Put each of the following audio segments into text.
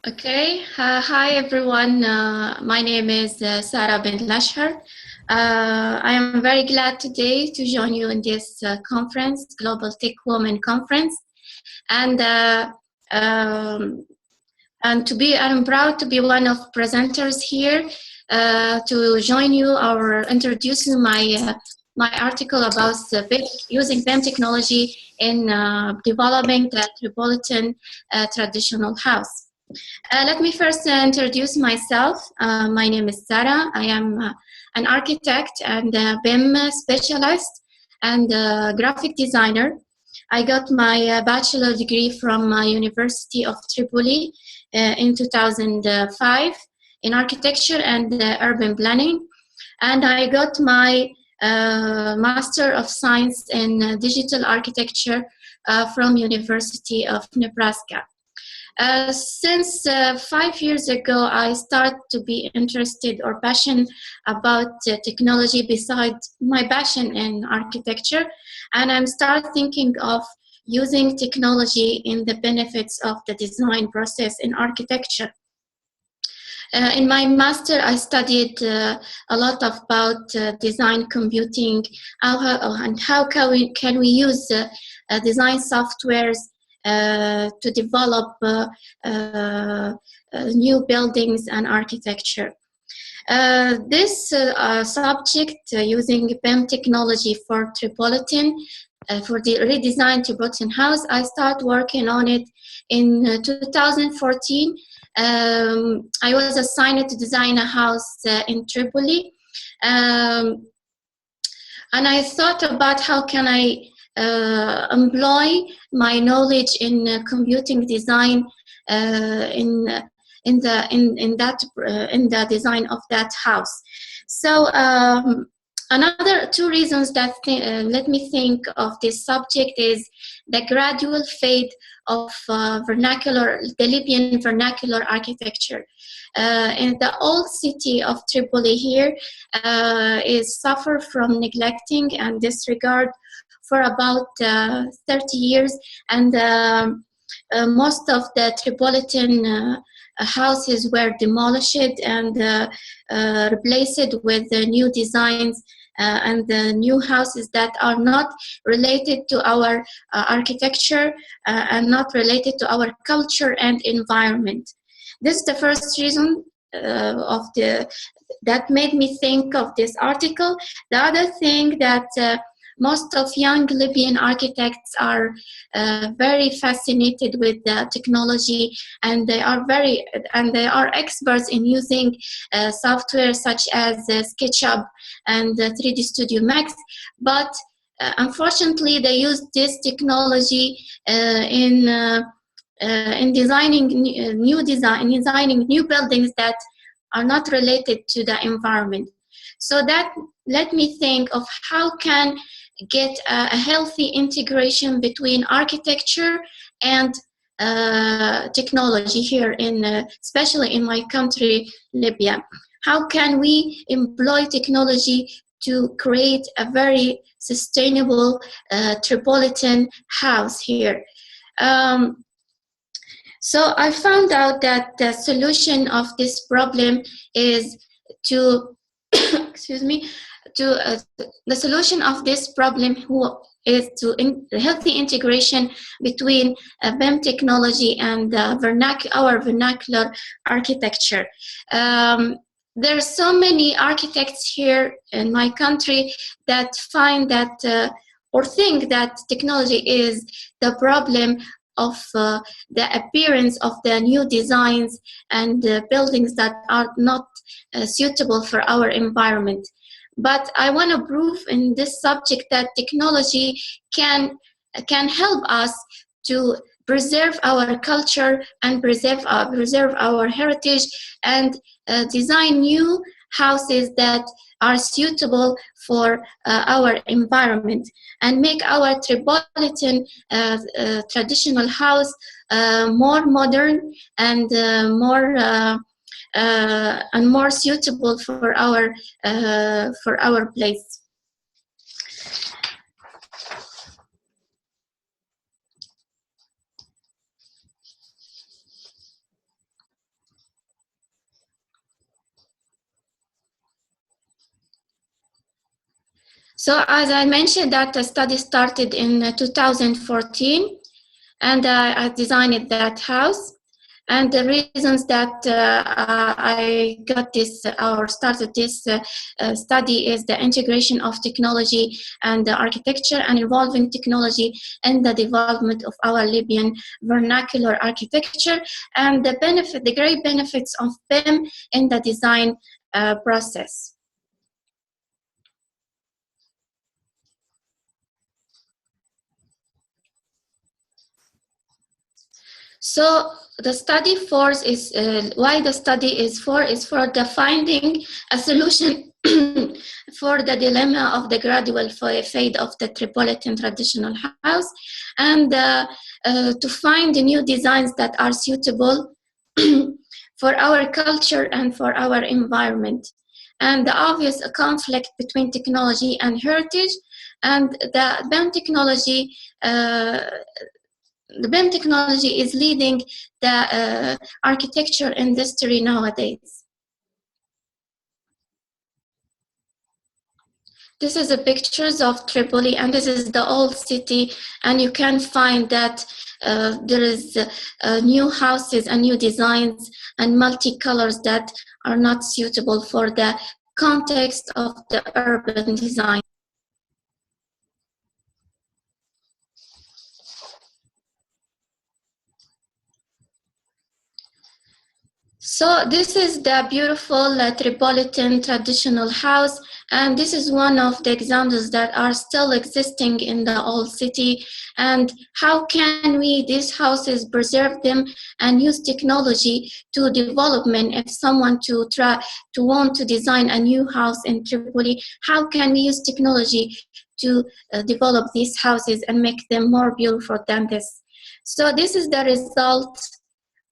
Okay, hi everyone. My name is Sara bin Lashihar. I am very glad today to join you in this conference, Global Tech Women Conference, and I'm proud to be one of presenters here to join you or introduce you my article about using BIM technology in developing the Tripolitan traditional house. Let me first introduce myself. My name is Sara. I am an architect and a BIM specialist and a graphic designer. I got my bachelor degree from University of Tripoli in 2005 in architecture and urban planning. And I got my Master of Science in Digital Architecture from University of Nebraska. Since 5 years ago, I started to be interested or passionate about technology besides my passion in architecture, and I'm start thinking of using technology in the benefits of the design process in architecture. In my master, I studied a lot about design computing and how can we use design softwares to develop new buildings and architecture. This subject using BIM technology for Tripolitan, for the redesigned Tripolitan House, I started working on it in 2014. I was assigned to design a house in Tripoli, and I thought about how can I employ my knowledge in computing design in the design of that house. So another two reasons that let me think of this subject is the gradual fade of the Libyan vernacular architecture. In the old city of Tripoli here is suffer from neglecting and disregard for about 30 years, and most of the Tripolitan houses were demolished and replaced with new designs and the new houses that are not related to our architecture and not related to our culture and environment. This is the first reason that made me think of this article. The other thing that most of young Libyan architects are very fascinated with the technology, and they are experts in using software such as SketchUp and 3D Studio Max. But unfortunately, they use this technology in designing new buildings that are not related to the environment. So that let me think of how can get a healthy integration between architecture and technology here especially in my country, Libya. How can we employ technology to create a very sustainable Tripolitan house here? So I found out that the solution of this problem is to, excuse me, the solution of this problem is to healthy integration between BIM technology and our vernacular architecture. There are so many architects here in my country that find that or think that technology is the problem of the appearance of the new designs and buildings that are not suitable for our environment. But I want to prove in this subject that technology can help us to preserve our culture and preserve our heritage and design new houses that are suitable for our environment and make our Tripolitan traditional house more modern and more suitable for our place. So as I mentioned, that the study started in 2014, and I designed that house. And the reasons that I got this or started this study is the integration of technology and the architecture, and involving technology in the development of our Libyan vernacular architecture, and the great benefits of BIM in the design process. So the study force is why the study is for the finding a solution for the dilemma of the gradual fade of the Tripolitan traditional house, and to find new designs that are suitable for our culture and for our environment. And the obvious conflict between technology and heritage, and the BIM technology the BIM technology is leading the architecture industry nowadays. This is the pictures of Tripoli, and this is the old city, and you can find that there is new houses and new designs and multicolors that are not suitable for the context of the urban design. So this is the beautiful Tripolitan traditional house, and this is one of the examples that are still existing in the old city. And how can we, these houses, preserve them and use technology to development? If someone to want to design a new house in Tripoli, how can we use technology to develop these houses and make them more beautiful than this? So this is the result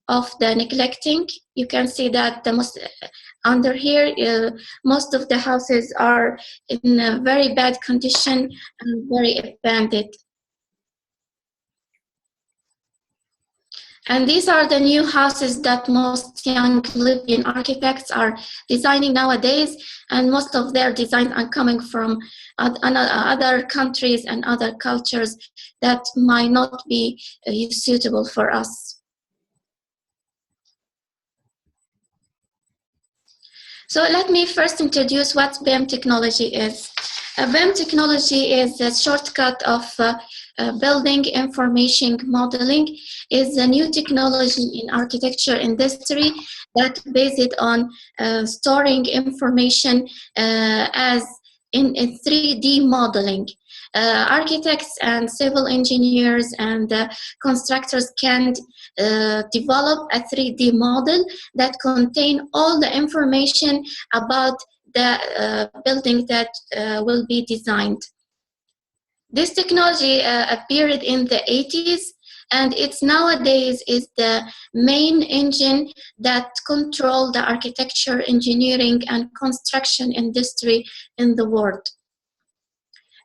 of the neglecting. You can see that the most under here, most of the houses are in a very bad condition and very abandoned. And these are the new houses that most young Libyan architects are designing nowadays, and most of their designs are coming from other countries and other cultures that might not be suitable for us. So let me first introduce what BIM technology is. BIM technology is a shortcut of building information modeling. Is a new technology in architecture industry that based on storing information as in 3D modeling. Architects and civil engineers and constructors can develop a 3D model that contain all the information about the building that will be designed. This technology appeared in the 80s, and it's nowadays is the main engine that control the architecture, engineering, and construction industry in the world.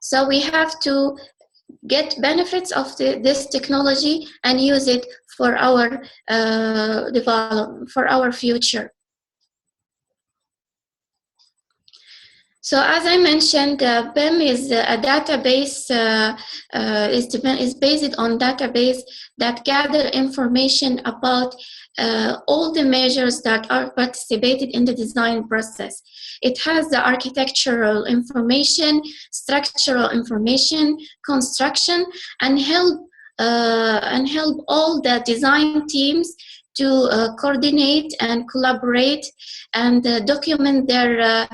So we have to get benefits of this technology and use it for our development, for our future. So as I mentioned, BIM is a database, is based on database that gather information about all the measures that are participated in the design process. It has the architectural information, structural information, construction, and help all the design teams to coordinate and collaborate and document their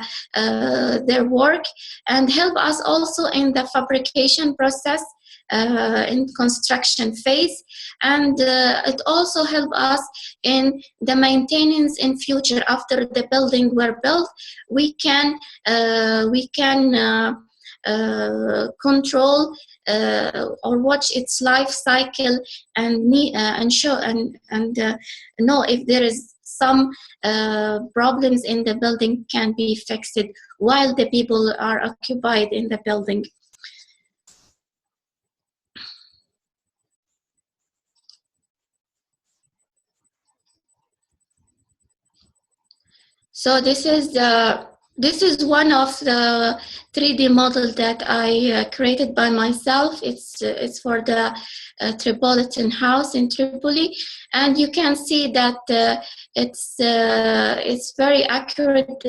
work, and help us also in the fabrication process in construction phase, and it also help us in the maintenance in future. After the building were built, we can control or watch its life cycle and show and know if there is some problems in the building can be fixed while the people are occupied in the building. So this is the This is one of the 3D model that I created by myself. It's for the Tripolitan House in Tripoli, and you can see that it's very accurate.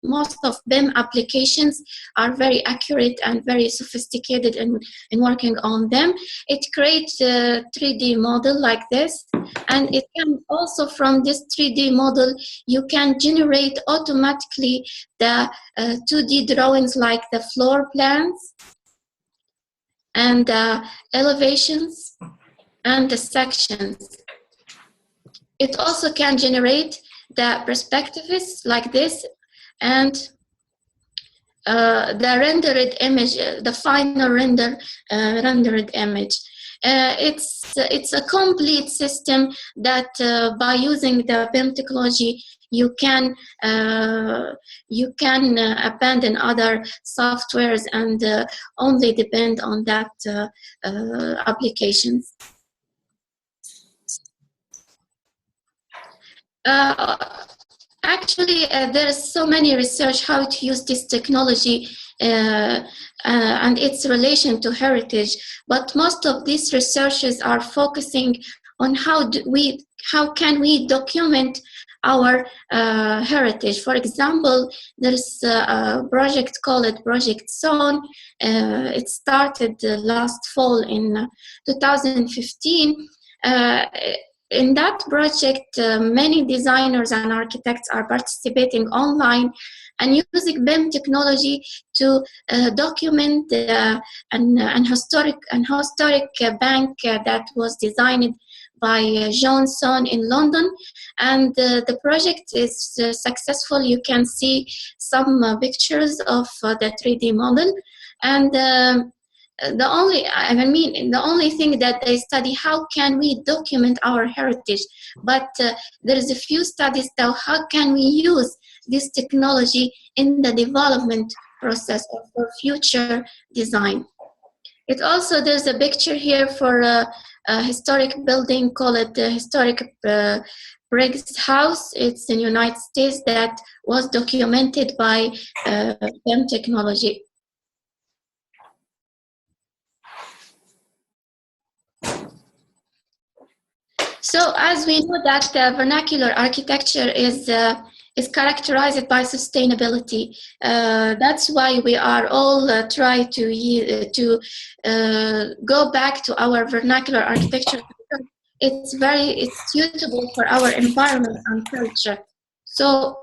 Most of BIM applications are very accurate and very sophisticated in working on them. It creates a 3D model like this, and it can also, from this 3D model, you can generate automatically the 2D drawings like the floor plans and the elevations and the sections. It also can generate the perspectives like this and the rendered image, the final rendered image. It's a complete system that by using the BIM technology you can abandon other softwares and only depend on that applications. Actually, there's so many research how to use this technology and its relation to heritage, but most of these researchers are focusing on how can we document our heritage. For example, there's a project called Project Zone. It started last fall in 2015. In that project, many designers and architects are participating online and using BIM technology to document an historic bank that was designed by Johnson in London. And the project is successful. You can see some pictures of the 3D model. And the only thing that they study, how can we document our heritage, but there is a few studies though, how can we use this technology in the development process or for future design. It also, there's a picture here for a historic building called the Historic Briggs House. It's in United States that was documented by BIM technology. So as we know that vernacular architecture is characterized by sustainability. That's why we are all try to go back to our vernacular architecture. It's suitable for our environment and culture. So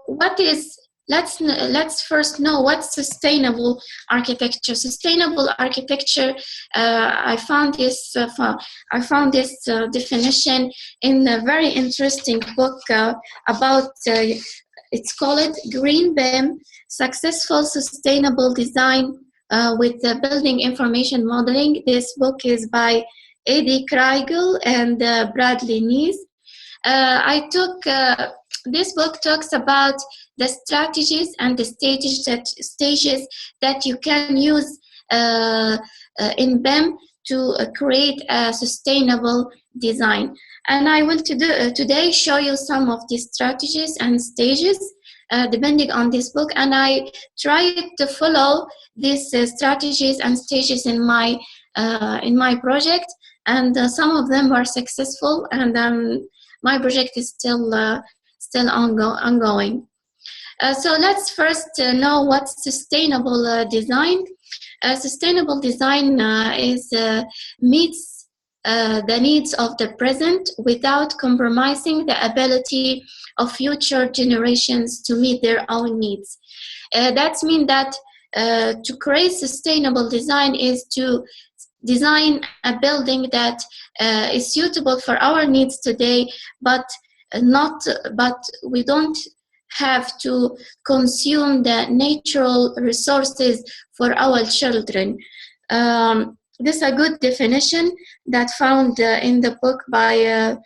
let's first know what's sustainable architecture. Sustainable architecture, I found this definition in a very interesting book about it's called Green BIM, Successful Sustainable Design with Building Information Modeling. This book is by Eddie Kriegel and Bradley Nees. This book talks about the strategies and the stages that you can use in BIM to create a sustainable design. And I will today show you some of these strategies and stages depending on this book. And I tried to follow these strategies and stages in my project, and some of them were successful, and my project is still ongoing. So let's first know what's sustainable design. Sustainable design meets the needs of the present without compromising the ability of future generations to meet their own needs. That means that to create sustainable design is to design a building that is suitable for our needs today, but we don't have to consume the natural resources for our children. This is a good definition that found in the book by in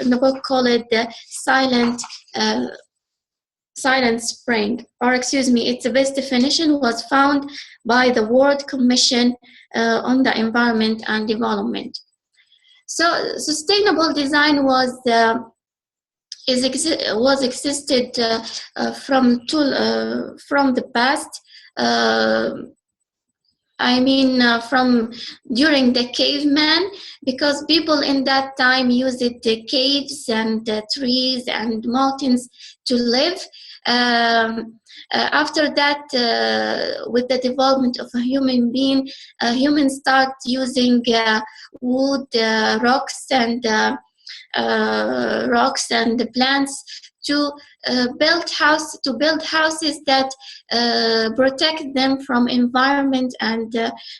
the book called the Silent Spring, or excuse me, its best definition was found by the World Commission on the Environment and Development. So sustainable design was was existed from the past. From during the caveman, because people in that time used the caves and the trees and mountains to live. After that, with the development of a human being, humans start using wood, rocks and plants to build houses that protect them from environment and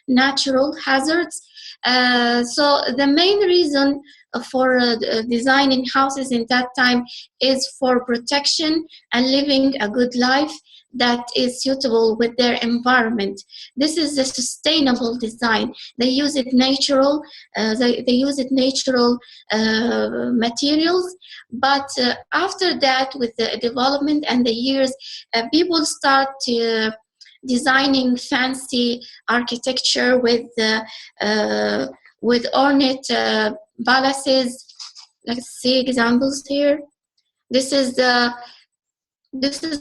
natural hazards. So the main reason for designing houses in that time is for protection and living a good life that is suitable with their environment. This is a sustainable design. They use it natural. They use it natural materials. But after that, with the development and the years, people start designing fancy architecture with ornate palaces. Let's see examples here. This is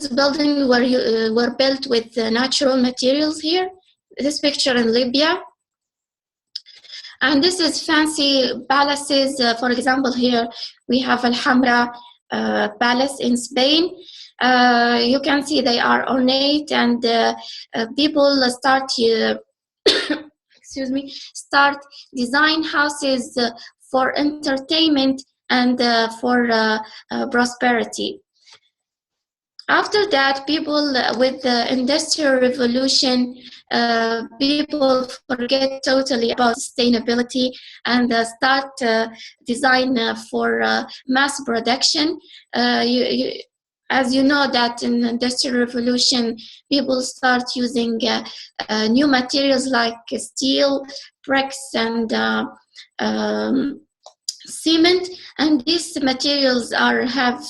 building were built with natural materials here. This picture in Libya. And this is fancy palaces. For example, here we have Alhambra Palace in Spain. You can see they are ornate, and people start start design houses for entertainment and for prosperity. After that, people with the Industrial Revolution, people forget totally about sustainability and start design for mass production. As you know that in the Industrial Revolution, people start using new materials like steel, bricks, and cement, and these materials have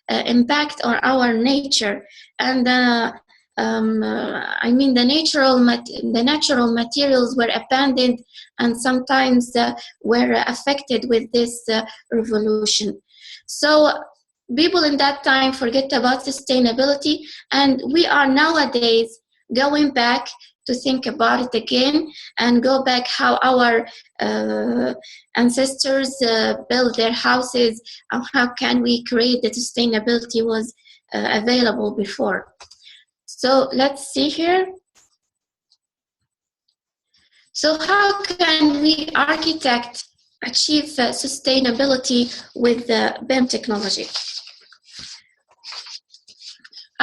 impact on our nature. And the natural materials were abandoned and sometimes were affected with this revolution. So people in that time forget about sustainability, and we are nowadays going back to think about it again and go back how our ancestors built their houses and how can we create that sustainability was available before. So let's see here. So how can we architect achieve sustainability with BIM technology?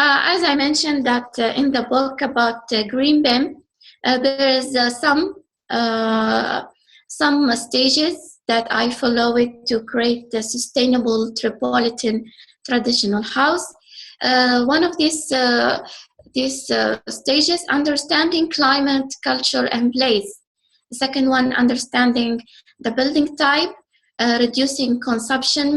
As I mentioned that in the book about green BIM, there is some stages that I follow it to create the sustainable Tripolitan traditional house. One of these stages, understanding climate, culture, and place. The second one, understanding the building type, reducing consumption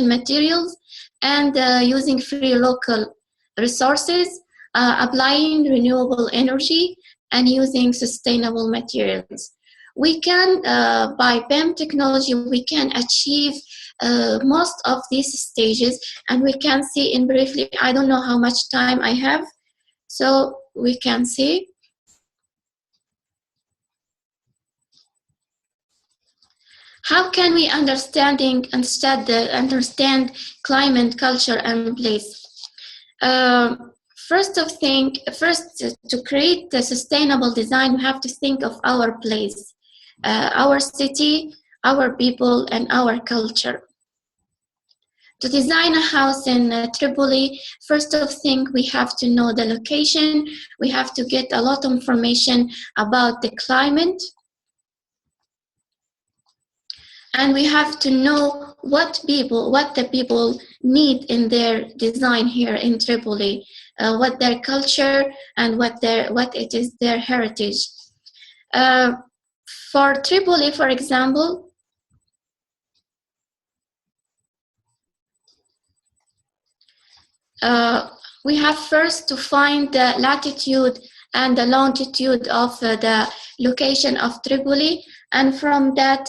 materials, and using free local resources, applying renewable energy, and using sustainable materials. We can, by BIM technology, we can achieve most of these stages, and we can see in briefly, I don't know how much time I have, so we can see. How can we understand climate, culture, and place? First, to create the sustainable design, we have to think of our place, our city, our people, and our culture. To design a house in Tripoli, first we have to know the location. We have to get a lot of information about the climate. And we have to know what the people need in their design here in Tripoli, what their culture and what it is their heritage. For Tripoli, for example, we have first to find the latitude and the longitude of the location of Tripoli, and from that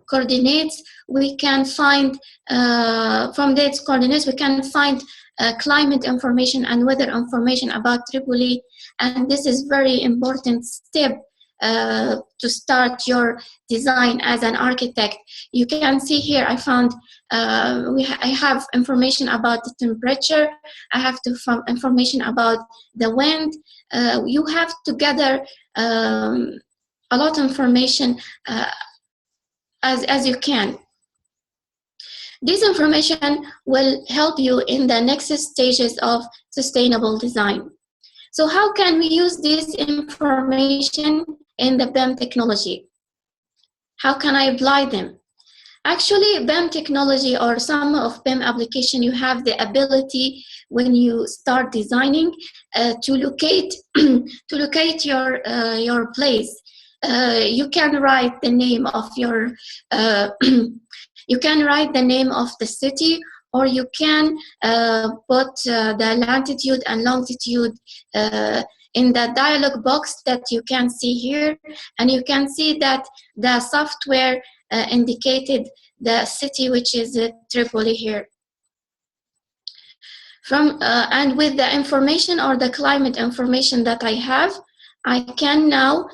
coordinates, we can find, from these coordinates, we can find climate information and weather information about Tripoli. And this is very important step to start your design as an architect. You can see here I found I have information about the temperature, I have information about the wind. You have to gather a lot of information as you can. This information will help you in the next stages of sustainable design. So how can we use this information in the BIM technology? How can I apply them? Actually, BIM technology or some of BIM application, you have the ability when you start designing to locate to locate your place. You can write the name of your you can write the name of the city, or you can put the latitude and longitude in the dialog box that you can see here, and you can see that the software indicated the city, which is Tripoli here. And with the information or the climate information that I have, I can now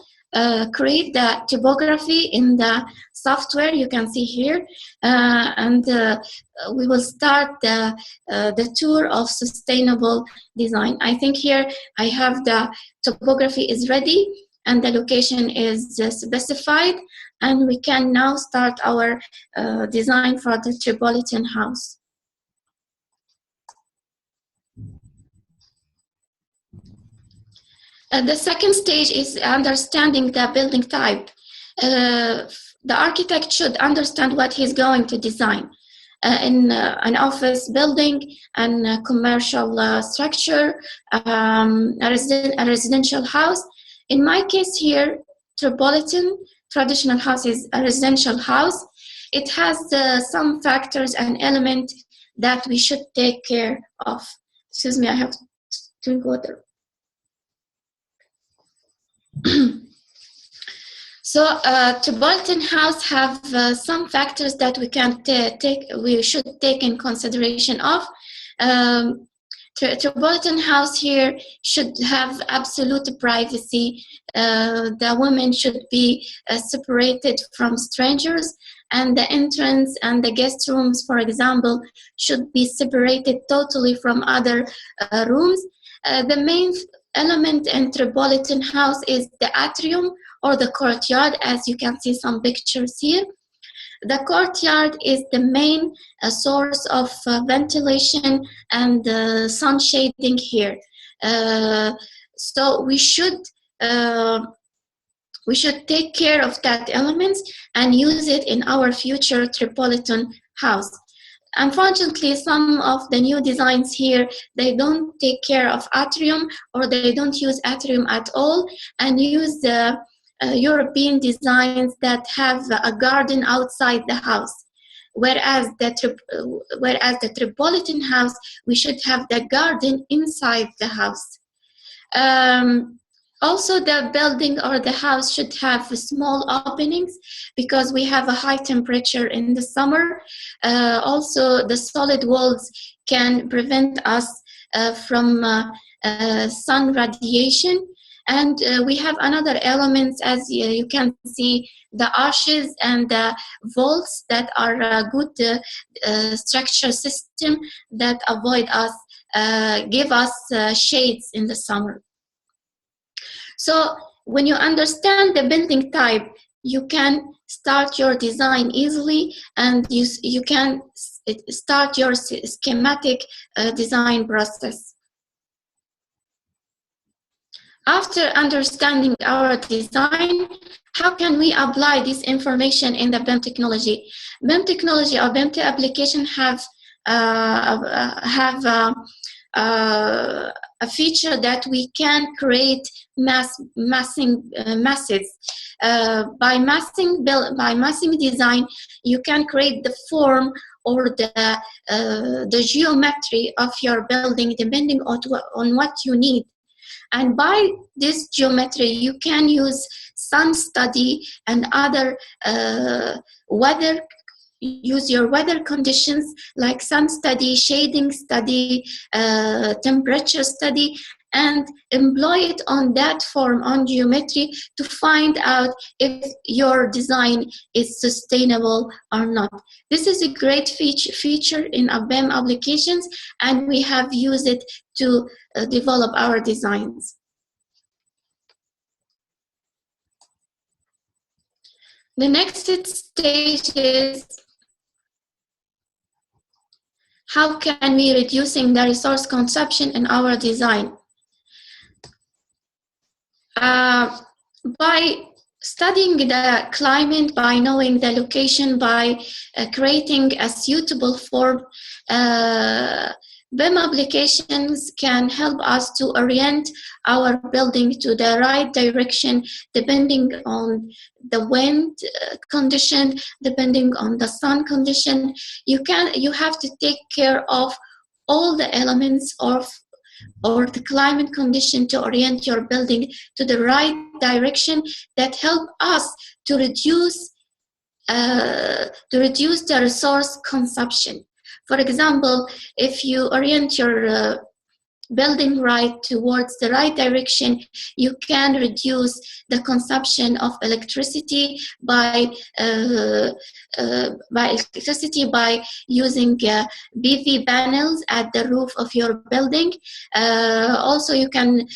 create the topography in the software you can see here, and we will start the tour of sustainable design. I think here I have the topography is ready and the location is specified, and we can now start our design for the Tripolitan House. The second stage is understanding the building type. The architect should understand what he's going to design. In an office building, and a commercial structure, a residential house. In my case here, Tripolitan traditional house is a residential house. It has some factors and elements that we should take care of. Excuse me, I have to drink water. So Tripolitan House have some factors that we should take in consideration of. Tripolitan House here should have absolute privacy. The women should be separated from strangers, and the entrance and the guest rooms, for example, should be separated totally from other rooms. The main element in Tripolitan House is the atrium or the courtyard, as you can see some pictures here. The courtyard is the main source of ventilation and sun shading here. So we should take care of that element and use it in our future Tripolitan house. Unfortunately, some of the new designs here, they don't take care of atrium, or they don't use atrium at all, and use the European designs that have a garden outside the house. Whereas the Tripolitan house, we should have the garden inside the house. Also, the building or the house should have small openings because we have a high temperature in the summer. Also, the solid walls can prevent us from sun radiation. And we have another elements, as you can see, the arches and the vaults that are a good structure system that avoid us, give us shades in the summer. So when you understand the building type, you can start your design easily, and you can start your schematic design process. After understanding our design, how can we apply this information in the BIM technology? BIM technology or BIM application have a feature that we can create masses. By massing design, you can create the form or the geometry of your building depending on what you need. And by this geometry, you can use sun study and other weather, use your weather conditions like sun study, shading study, temperature study, and employ it on that form, on geometry, to find out if your design is sustainable or not. This is a great feature in our BIM applications, and we have used it to develop our designs. The next stage is how can we reducing the resource consumption in our design? By studying the climate, by knowing the location, by creating a suitable form, BIM applications can help us to orient our building to the right direction, depending on the wind condition, depending on the sun condition. You have to take care of all the elements of or the climate condition to orient your building to the right direction that help us to reduce the resource consumption. For example, if you orient your building right towards the right direction, you can reduce the consumption of electricity by using PV panels at the roof of your building. Also, you can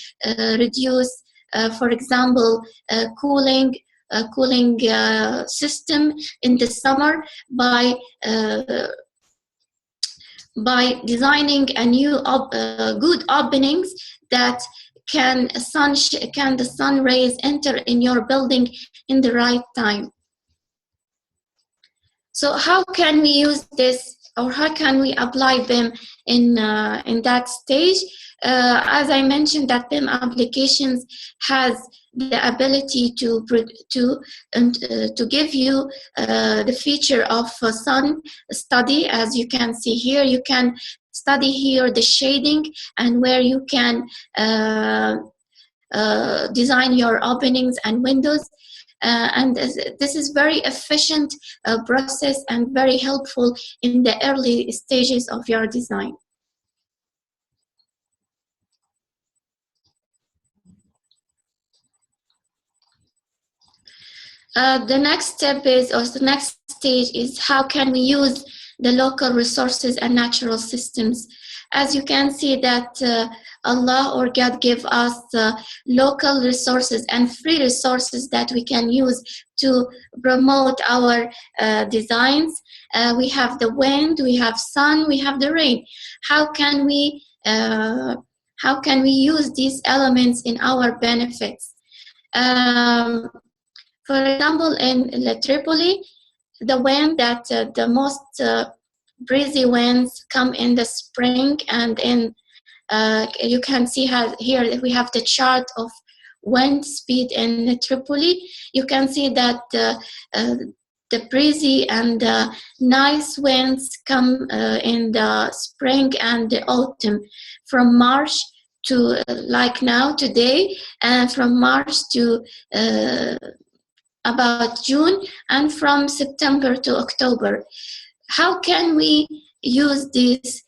reduce, for example, cooling system in the summer by designing a new good openings that can the sun rays enter in your building in the right time. So how can we use this, or how can we apply BIM in that stage? As I mentioned, that BIM applications has the ability to give you the feature of sun study. As you can see here, you can study here the shading and where you can design your openings and windows. And this is very efficient process and very helpful in the early stages of your design. The next step is, or the next stage is, how can we use the local resources and natural systems? As you can see that Allah or God give us local resources and free resources that we can use to promote our designs. We have the wind, we have sun, we have the rain. How can we use these elements in our benefits? For example, in Tripoli, the wind that the most breezy winds come in the spring, and in you can see here we have the chart of wind speed in Tripoli. You can see that the breezy and nice winds come in the spring and the autumn, from March to like now today, and from March to about June, and from September to October. How can we use these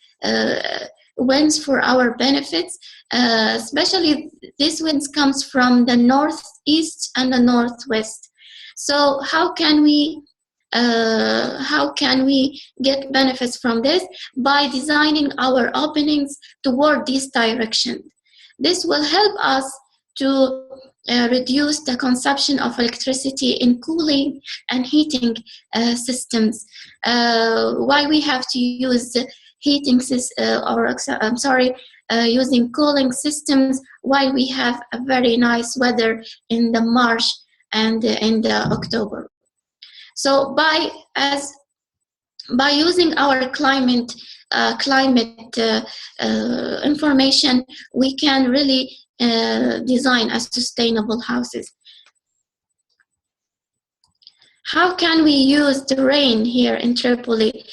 winds for our benefits? Especially these winds comes from the northeast and the northwest. So how can we get benefits from this? By designing our openings toward this direction. This will help us to reduce the consumption of electricity in cooling and heating systems. Why we have to use heating using cooling systems while we have a very nice weather in the March and in the October. So by using our climate information, we can really design as sustainable houses. How can we use the rain here in Tripoli?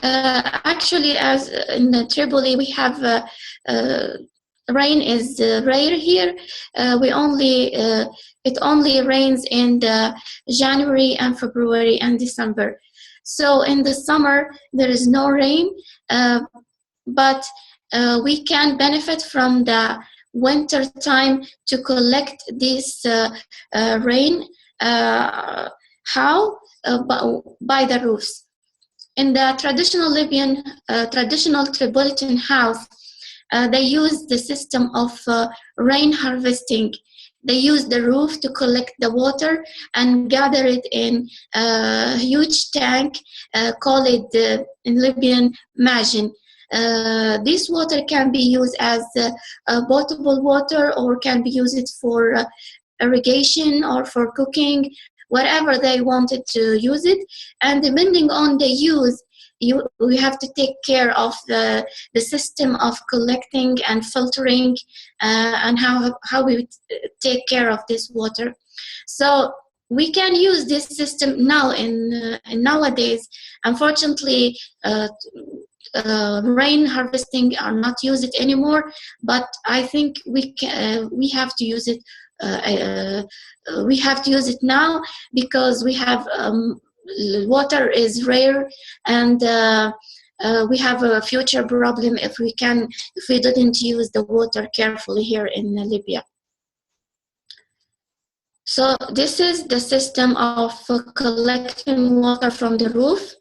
Actually, as in Tripoli, we have rain is rare here. It only rains in the January and February and December. So in the summer there is no rain, but we can benefit from the winter time to collect this rain. How? By the roofs. In the traditional Libyan, traditional Tripolitan house, they use the system of rain harvesting. They use the roof to collect the water and gather it in a huge tank called in Libyan majin. This water can be used as potable water, or can be used for irrigation or for cooking, whatever they wanted to use it. And depending on the use, we have to take care of the system of collecting and filtering, and how we take care of this water. So we can use this system now in nowadays. Unfortunately, rain harvesting are not used anymore, but I think we have to use it. We have to use it now, because we have water is rare, and we have a future problem if we didn't use the water carefully here in Libya. So this is the system of collecting water from the roof.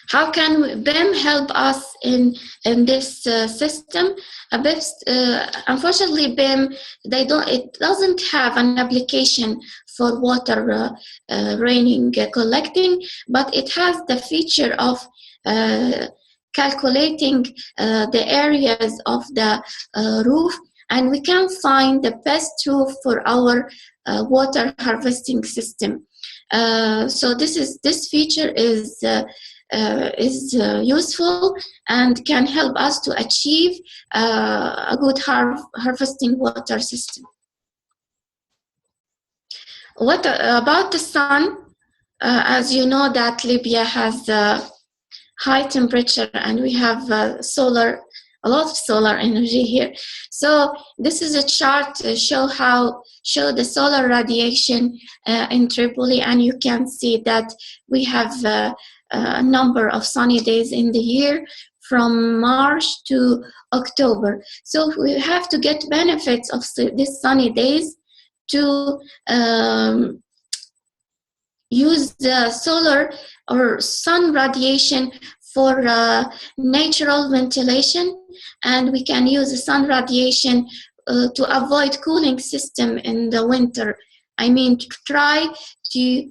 How can BIM help us in this system? Unfortunately, BIM it doesn't have an application for water raining collecting, but it has the feature of calculating the areas of the roof, and we can find the best roof for our water harvesting system. So this feature is useful and can help us to achieve a good harvesting water system. What about the sun? As you know that Libya has high temperature, and we have a lot of solar energy here. So this is a chart to show the solar radiation in Tripoli, and you can see that we have a number of sunny days in the year from March to October. So we have to get benefits of these sunny days to use the solar or sun radiation for natural ventilation, and we can use the sun radiation to avoid cooling system in the winter. I mean, to try to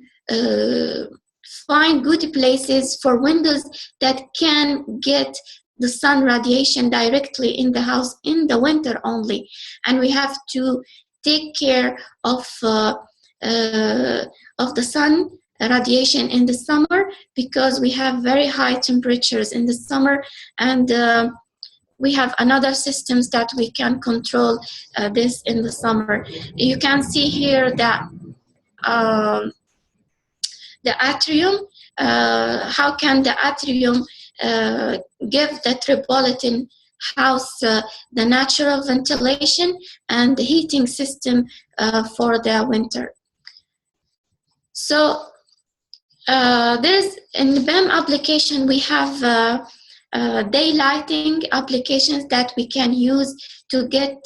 find good places for windows that can get the sun radiation directly in the house in the winter only. And we have to take care of the sun radiation in the summer, because we have very high temperatures in the summer, and we have another systems that we can control this in the summer. You can see here that the atrium, how can the atrium give the Tripolitan house the natural ventilation and the heating system for the winter. So there's in the BIM application, we have daylighting applications that we can use to get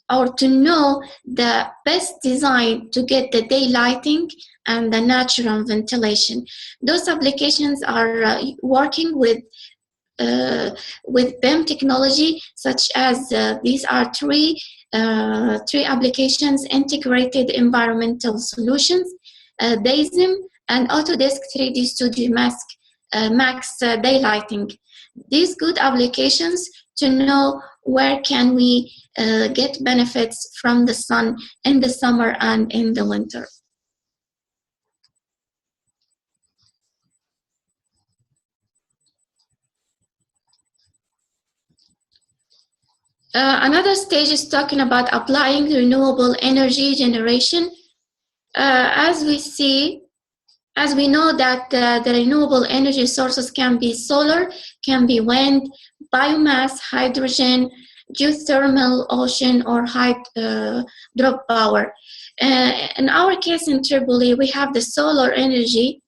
or to know the best design to get the daylighting and the natural ventilation. Those applications are working with BIM technology, such as these are three applications: integrated environmental solutions, DASM, and Autodesk 3D Studio Max daylighting. These good applications to know where can we get benefits from the sun in the summer and in the winter. Another stage is talking about applying renewable energy generation. As we see, as we know that the renewable energy sources can be solar, can be wind, biomass, hydrogen, geothermal, ocean, or hydro power. In our case in Tripoli, we have the solar energy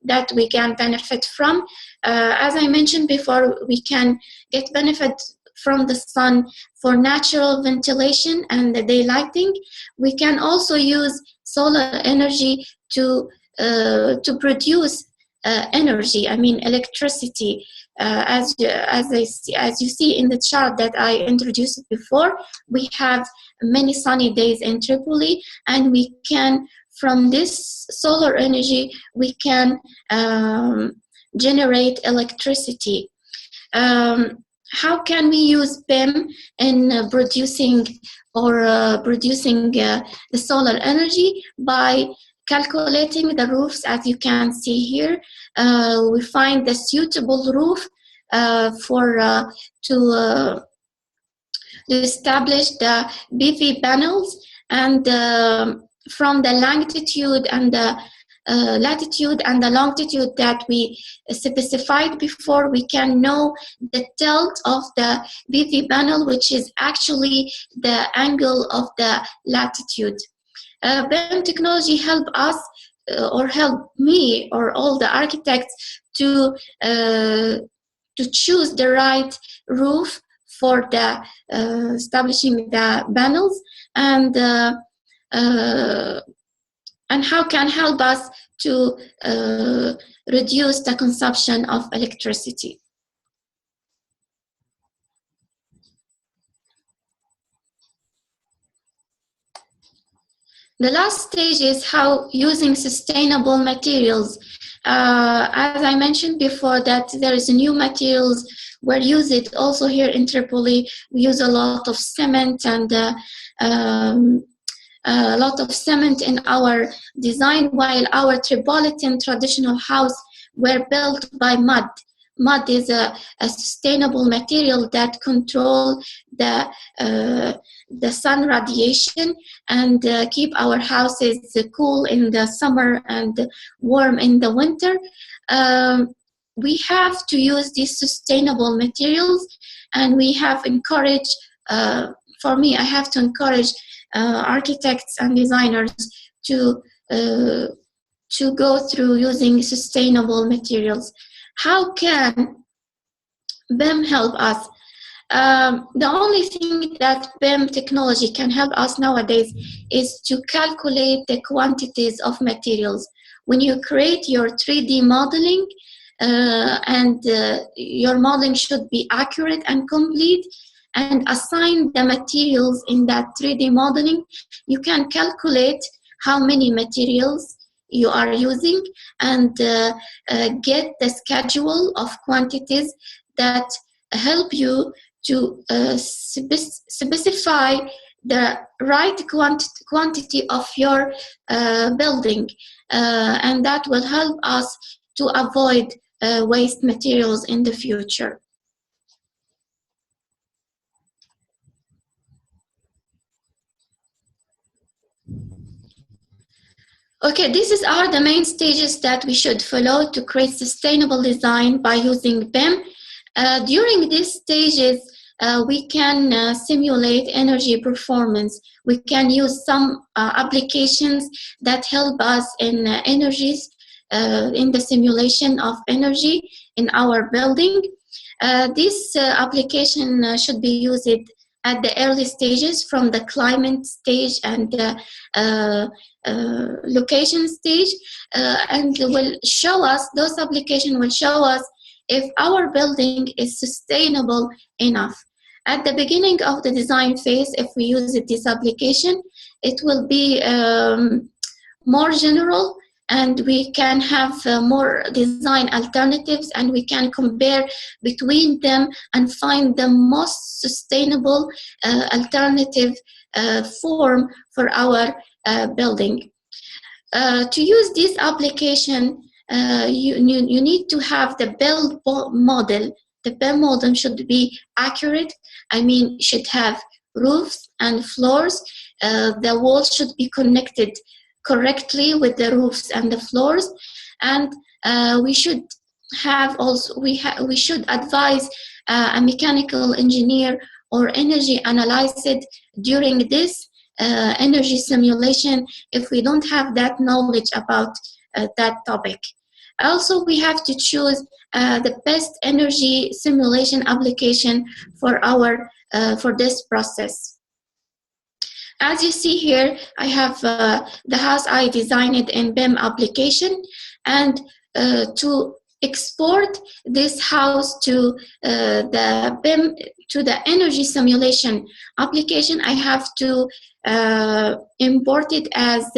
that we can benefit from. As I mentioned before, we can get benefit from the sun for natural ventilation and the daylighting. We can also use solar energy to produce energy, I mean electricity. As you see in the chart that I introduced before, we have many sunny days in Tripoli, and we can, from this solar energy, we can generate electricity. How can we use BIM in producing the solar energy? By calculating the roofs, as you can see here. We find the suitable roof to establish the PV panels, and from the latitude and the latitude and the longitude that we specified before, we can know the tilt of the PV panel, which is actually the angle of the latitude. BIM technology help us or help me or all the architects to choose the right roof for the establishing the panels, and how can help us to reduce the consumption of electricity. The last stage is how using sustainable materials. As I mentioned before, that there is new materials were used also here in Tripoli. We use a lot of cement and a lot of cement in our design, while our Tripolitan traditional house were built by mud. Mud is a sustainable material that control the sun radiation and keep our houses cool in the summer and warm in the winter. We have to use these sustainable materials, and we have encouraged, for me, I have to encourage architects and designers to go through using sustainable materials. How can BIM help us? The only thing that BIM technology can help us nowadays is to calculate the quantities of materials. When you create your 3D modeling, and your modeling should be accurate and complete, and assign the materials in that 3D modeling, you can calculate how many materials you are using and get the schedule of quantities that help you to specify the right quantity of your building, and that will help us to avoid waste materials in the future. Okay, these are the main stages that we should follow to create sustainable design by using BIM. During these stages, we can simulate energy performance. We can use some applications that help us in energies, in the simulation of energy in our building. This application should be used at the early stages, from the climate stage and location stage, and will show us, those applications will show us if our building is sustainable enough. At the beginning of the design phase, if we use this application, it will be more general, and we can have more design alternatives, and we can compare between them and find the most sustainable alternative form for our building. To use this application, you need to have the BIM model. The BIM model should be accurate. I mean, should have roofs and floors. The walls should be connected correctly with the roofs and the floors. And we should have also, we should advise a mechanical engineer or energy analyst during this energy simulation if we don't have that knowledge about that topic. Also, we have to choose the best energy simulation application for for this process. As you see here, I have the house I designed in BIM application, and to export this house to the BIM, to the energy simulation application, I have to import it as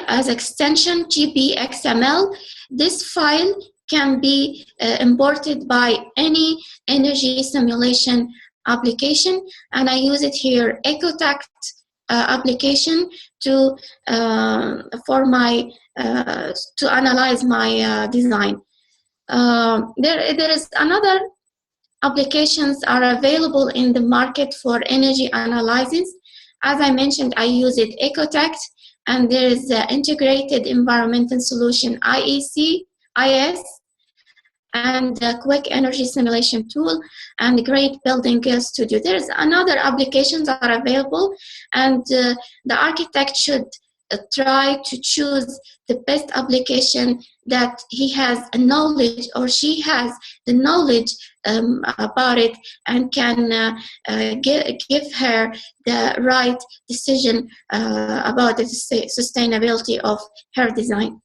as extension GPXML. This file can be imported by any energy simulation application, and I use it here, EcoTact application, to for my to analyze my design. There is another applications are available in the market for energy analysis. As I mentioned, I use it EcoTact, and there is the integrated environmental solution IES, and the quick energy simulation tool, and the great building studio. There's another applications are available, and the architect should try to choose the best application that he has a knowledge or she has the knowledge about it, and can give her the right decision about the sustainability of her design.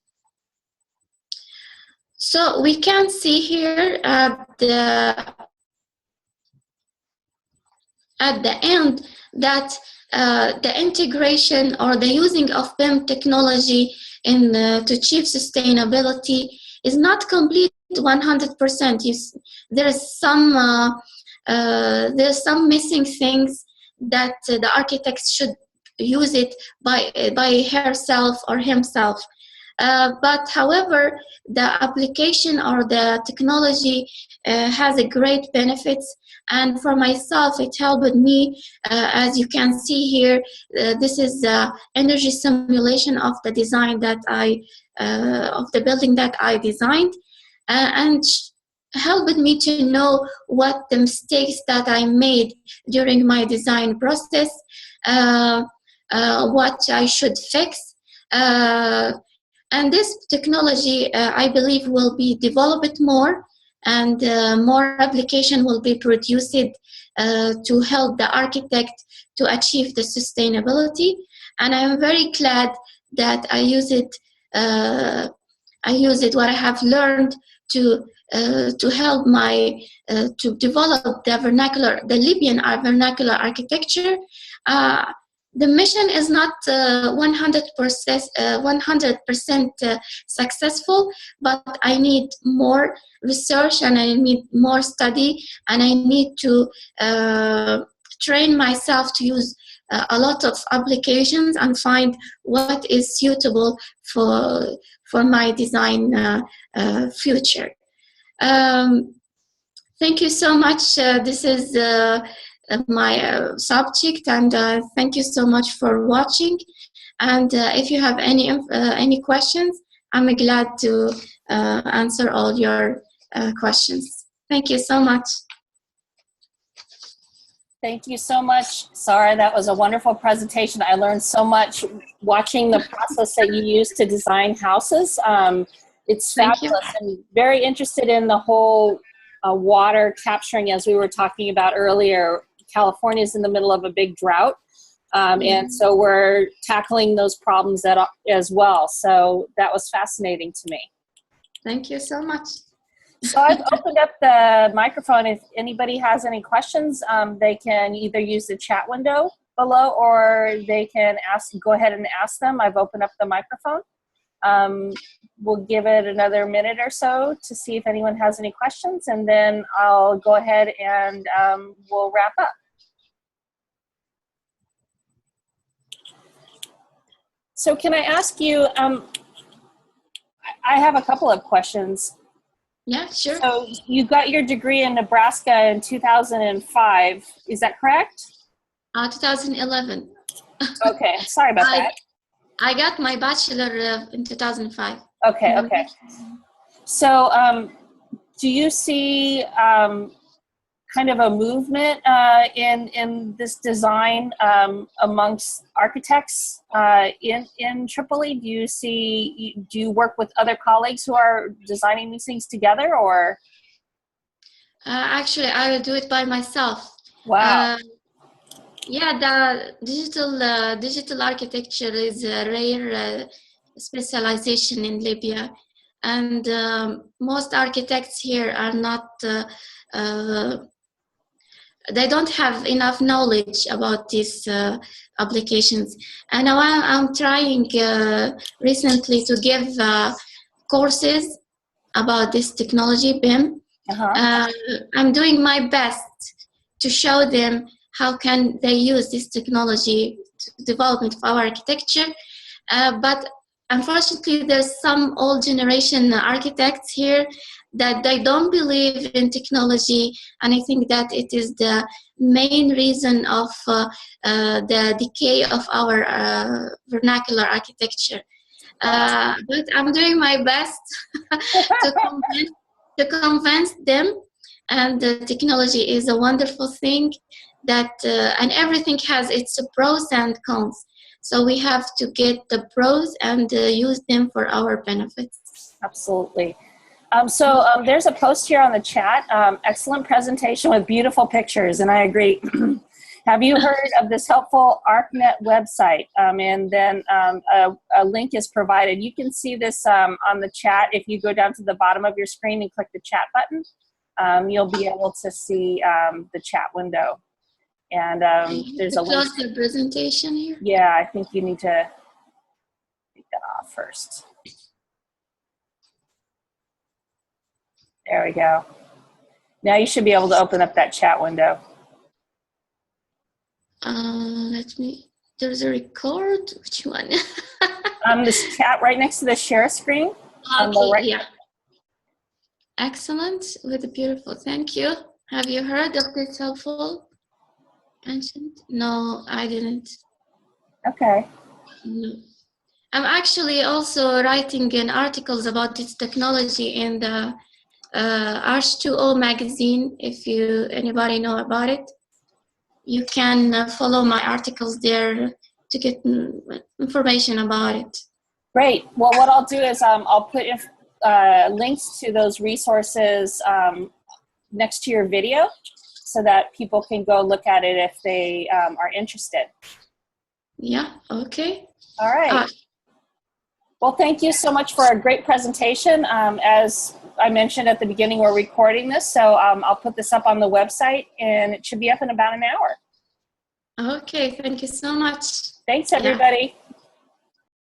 So we can see here at the end that the integration or the using of BIM technology in to achieve sustainability is not complete 100%. There's some missing things that the architect should use it by herself or himself. But however, the application or the technology has a great benefits, and for myself it helped me. As you can see here, this is the energy simulation of the design that of the building that I designed, and helped me to know what the mistakes that I made during my design process, what I should fix. And this technology, I believe, will be developed more, and more application will be produced to help the architect to achieve the sustainability. And I am very glad that I use it. What I have learned to help my to develop the Libyan vernacular architecture. The mission is not 100% successful, but I need more research, and I need more study, and I need to train myself to use a lot of applications and find what is suitable for my design future. Thank you so much. This is my subject, and thank you so much for watching. And if you have any questions, I'm glad to answer all your questions. Thank you so much. Thank you so much, Sara. That was a wonderful presentation. I learned so much watching the process that you use to design houses. It's fabulous, and very interested in the whole water capturing, as we were talking about earlier. California is in the middle of a big drought, and so we're tackling those problems as well. So that was fascinating to me. Thank you so much. So I've opened up the microphone. If anybody has any questions, they can either use the chat window below, or they can go ahead and ask them. I've opened up the microphone. We'll give it another minute or so to see if anyone has any questions, and then I'll go ahead and we'll wrap up. So can I ask you, I have a couple of questions. Yeah, sure. So you got your degree in Nebraska in 2005, is that correct? 2011. Okay, sorry about that. I got my bachelor in 2005. Okay, okay. So do you see kind of a movement in this design amongst architects in Tripoli? Do you work with other colleagues who are designing these things together, or? Actually, I will do it by myself. Wow. Yeah, the digital architecture is a rare specialization in Libya, and most architects here are not. They don't have enough knowledge about these applications. And now I'm trying recently to give courses about this technology, BIM. I'm doing my best to show them how can they use this technology to development of our architecture. But unfortunately, there's some old generation architects here that they don't believe in technology, and I think that it is the main reason of the decay of our vernacular architecture. But I'm doing my best to convince them, and the technology is a wonderful thing that, and everything has its pros and cons. So we have to get the pros and use them for our benefits. Absolutely. So there's a post here on the chat. Excellent presentation with beautiful pictures, and I agree. Have you heard of this helpful ArcNet website? And then a link is provided. You can see this on the chat. If you go down to the bottom of your screen and click the chat button, you'll be able to see the chat window. And there's a link. Close the presentation here. Yeah, I think you need to take that off first. There we go. Now you should be able to open up that chat window. There's a record. Which one? This chat right next to the share screen. Okay, right. Yeah. Excellent. With a beautiful, thank you. Have you heard of this helpful mentioned? No, I didn't. Okay. No. I'm actually also writing articles about this technology in the H2O magazine. If anybody know about it, you can follow my articles there to get information about it. Great. Well, what I'll do is I'll put links to those resources next to your video so that people can go look at it if they are interested. Yeah, okay. All right. Well, thank you so much for a great presentation. As I mentioned at the beginning, we're recording this, so I'll put this up on the website, and it should be up in about an hour. Okay, thank you so much. Thanks, everybody. Yeah.